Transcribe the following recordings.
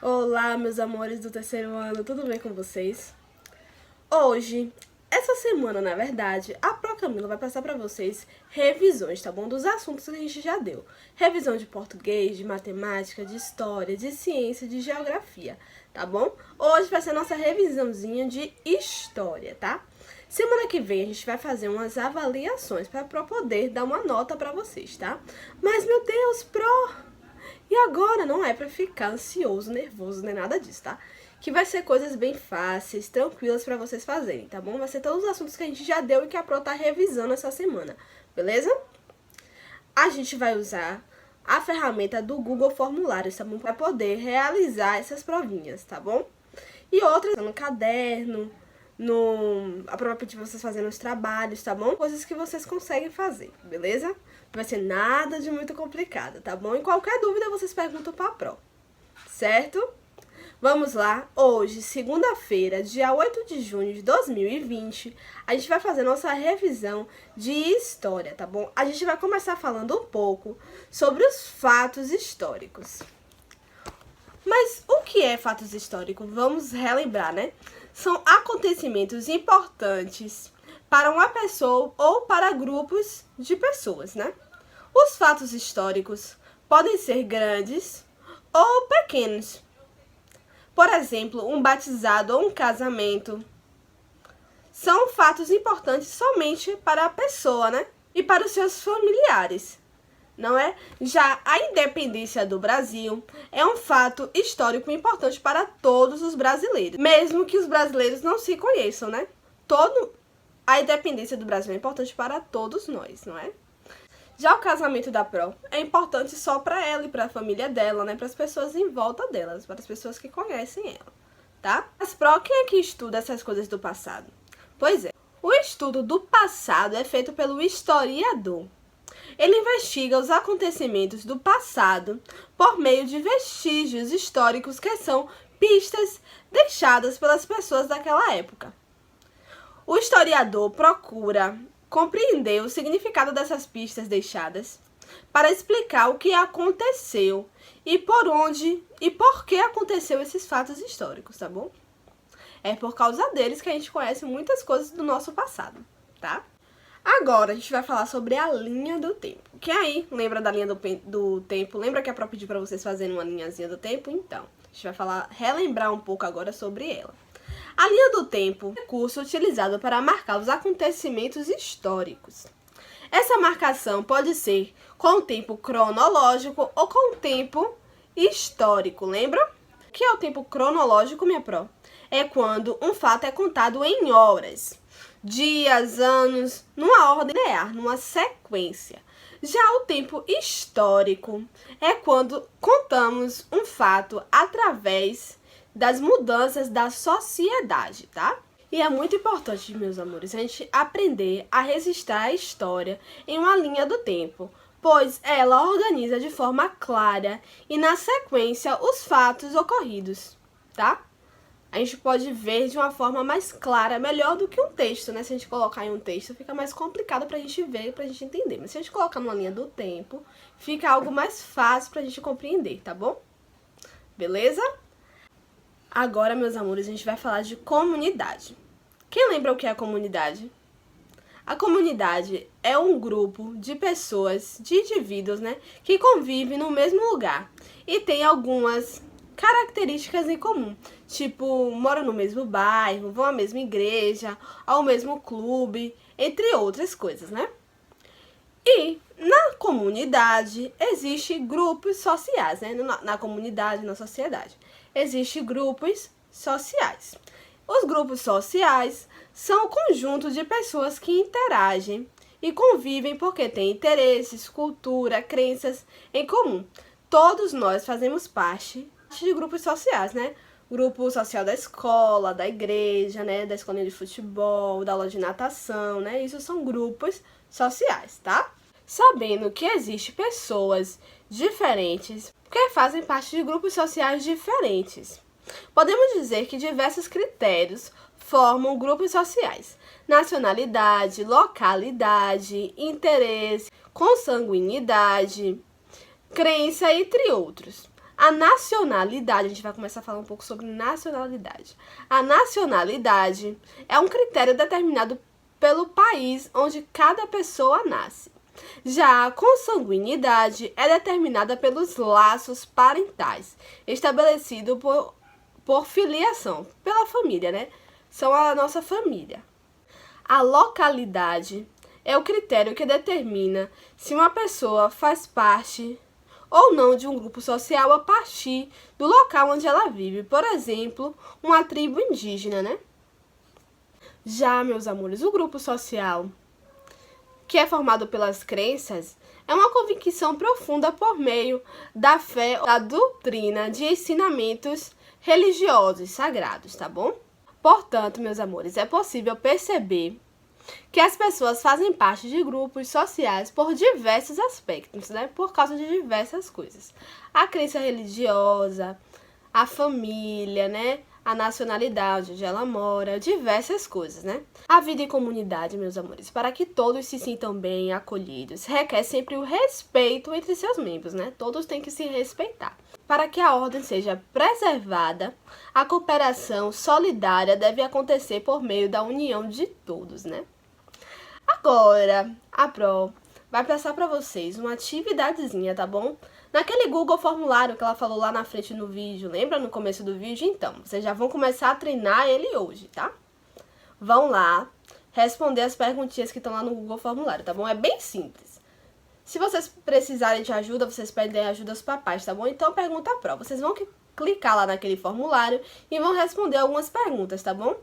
Olá, meus amores do terceiro ano, tudo bem com vocês? Hoje, essa semana, na verdade, a Pro Camila vai passar para vocês revisões, tá bom? Dos assuntos que a gente já deu. Revisão de português, de matemática, de história, de ciência, de geografia, tá bom? Hoje vai ser a nossa revisãozinha de história, tá? Semana que vem a gente vai fazer umas avaliações para poder dar uma nota para vocês, tá? Mas, meu Deus, Pro... E agora não é pra ficar ansioso, nervoso, nem nada disso, tá? Que vai ser coisas bem fáceis, tranquilas pra vocês fazerem, tá bom? Vai ser todos os assuntos que a gente já deu e que a Pro tá revisando essa semana, beleza? A gente vai usar a ferramenta do Google Formulários, tá bom? Pra poder realizar essas provinhas, tá bom? E outras no caderno, a Pro vai pedir pra vocês fazerem os trabalhos, tá bom? Coisas que vocês conseguem fazer, beleza? Não vai ser nada de muito complicado, tá bom? E qualquer dúvida vocês perguntam pra Pro, certo? Vamos lá, hoje, segunda-feira, dia 8 de junho de 2020, a gente vai fazer nossa revisão de história, tá bom? A gente vai começar falando um pouco sobre os fatos históricos. Mas o que é fatos históricos? Vamos relembrar, né? São acontecimentos importantes para uma pessoa ou para grupos de pessoas, né? Os fatos históricos podem ser grandes ou pequenos. Por exemplo, um batizado ou um casamento são fatos importantes somente para a pessoa, né? E para os seus familiares, não é? Já a independência do Brasil é um fato histórico importante para todos os brasileiros, mesmo que os brasileiros não se conheçam, né? A independência do Brasil é importante para todos nós, não é? Já o casamento da Pro é importante só para ela e para a família dela, né? Para as pessoas em volta delas, para as pessoas que conhecem ela, tá? Mas Pro, quem é que estuda essas coisas do passado? Pois é, o estudo do passado é feito pelo historiador. Ele investiga os acontecimentos do passado por meio de vestígios históricos que são pistas deixadas pelas pessoas daquela época. O historiador procura compreender o significado dessas pistas deixadas para explicar o que aconteceu e por onde e por que aconteceu esses fatos históricos, tá bom? É por causa deles que a gente conhece muitas coisas do nosso passado, tá? Agora a gente vai falar sobre a linha do tempo. Que aí, lembra da linha do tempo? Lembra que a Pro pediu para vocês fazerem uma linhazinha do tempo? Então, a gente vai relembrar um pouco agora sobre ela. A linha do tempo é um recurso utilizado para marcar os acontecimentos históricos. Essa marcação pode ser com o tempo cronológico ou com o tempo histórico, lembra? O que é o tempo cronológico, minha Pro? É quando um fato é contado em horas, dias, anos, numa ordem linear, numa sequência. Já o tempo histórico é quando contamos um fato através das mudanças da sociedade, tá? E é muito importante, meus amores, a gente aprender a registrar a história em uma linha do tempo, pois ela organiza de forma clara e na sequência os fatos ocorridos, tá? A gente pode ver de uma forma mais clara, melhor do que um texto, né? Se a gente colocar em um texto, fica mais complicado pra gente ver, pra gente entender. Mas se a gente colocar numa linha do tempo, fica algo mais fácil pra gente compreender, tá bom? Beleza? Agora, meus amores, a gente vai falar de comunidade. Quem lembra o que é a comunidade? A comunidade é um grupo de pessoas, de indivíduos, né? Que convivem no mesmo lugar e tem algumas características em comum, tipo, moram no mesmo bairro, vão à mesma igreja, ao mesmo clube, entre outras coisas, né? E na comunidade existem grupos sociais, né? Na comunidade, na sociedade, existem grupos sociais. Os grupos sociais são um conjunto de pessoas que interagem e convivem porque têm interesses, cultura, crenças em comum. Todos nós fazemos parte de grupos sociais, né? Grupo social da escola, da igreja, né? Da escolinha de futebol, da aula de natação, né? Isso são grupos sociais, tá? Sabendo que existem pessoas diferentes que fazem parte de grupos sociais diferentes, podemos dizer que diversos critérios formam grupos sociais: nacionalidade, localidade, interesse, consanguinidade, crença, entre outros. A nacionalidade, a gente vai começar a falar um pouco sobre nacionalidade. A nacionalidade é um critério determinado pelo país onde cada pessoa nasce. Já a consanguinidade é determinada pelos laços parentais, estabelecido por filiação, pela família, né? São a nossa família. A localidade é o critério que determina se uma pessoa faz parte ou não de um grupo social a partir do local onde ela vive. Por exemplo, uma tribo indígena, né? Já, meus amores, o grupo social, que é formado pelas crenças, é uma convicção profunda por meio da fé, da doutrina de ensinamentos religiosos sagrados, tá bom? Portanto, meus amores, é possível perceber que as pessoas fazem parte de grupos sociais por diversos aspectos, né? Por causa de diversas coisas. A crença religiosa, a família, né? A nacionalidade, onde ela mora, diversas coisas, né? A vida em comunidade, meus amores, para que todos se sintam bem acolhidos, requer sempre o respeito entre seus membros, né? Todos têm que se respeitar. Para que a ordem seja preservada, a cooperação solidária deve acontecer por meio da união de todos, né? Agora, a Pro vai passar para vocês uma atividadezinha, tá bom? Naquele Google formulário que ela falou lá na frente no vídeo, lembra no começo do vídeo? Então, vocês já vão começar a treinar ele hoje, tá? Vão lá responder as perguntinhas que estão lá no Google formulário, tá bom? É bem simples. Se vocês precisarem de ajuda, vocês pedem ajuda aos papais, tá bom? Então, pergunta a Pro. Vocês vão clicar lá naquele formulário e vão responder algumas perguntas, tá bom?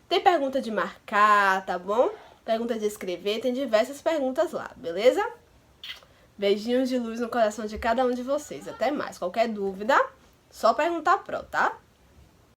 Tem pergunta de marcar, tá bom? Pergunta de escrever, tem diversas perguntas lá, beleza? Beijinhos de luz no coração de cada um de vocês. Até mais. Qualquer dúvida, só perguntar a Pro, tá?